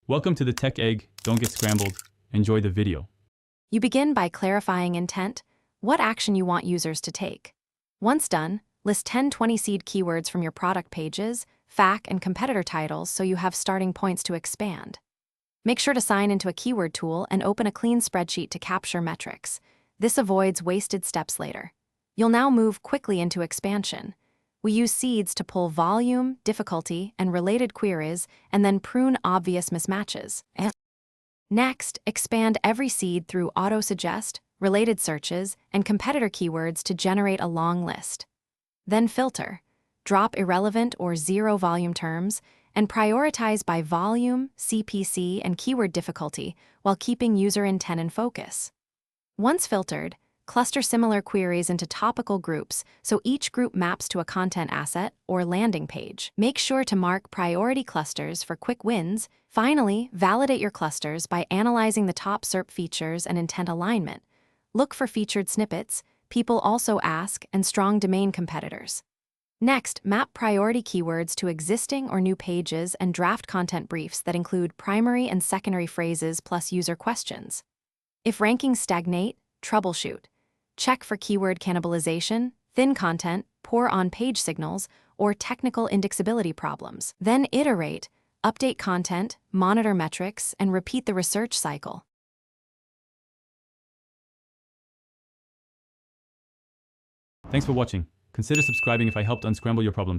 Welcome to the Tech Egg. Don't get scrambled. Enjoy the video. You begin by clarifying intent, what action you want users to take. Once done, list 10-20 seed keywords from your product pages, FAQ, and competitor titles so you have starting points to expand. Make sure to sign into a keyword tool and open a clean spreadsheet to capture metrics. This avoids wasted steps later. You'll now move quickly into expansion. We use seeds to pull volume, difficulty, and related queries, and then prune obvious mismatches. Next, expand every seed through auto-suggest, related searches, and competitor keywords to generate a long list. Then filter, drop irrelevant or zero volume terms, and prioritize by volume, CPC, and keyword difficulty while keeping user intent in focus. Once filtered, cluster similar queries into topical groups so each group maps to a content asset or landing page. Make sure to mark priority clusters for quick wins. Finally, validate your clusters by analyzing the top SERP features and intent alignment. Look for featured snippets, people also ask, and strong domain competitors. Next, map priority keywords to existing or new pages and draft content briefs that include primary and secondary phrases plus user questions. If rankings stagnate, troubleshoot. Check for keyword cannibalization, thin content, poor on-page signals, or technical indexability problems. Then iterate, update content, monitor metrics, and repeat the research cycle. Thanks for watching. Consider subscribing if I helped unscramble your problems.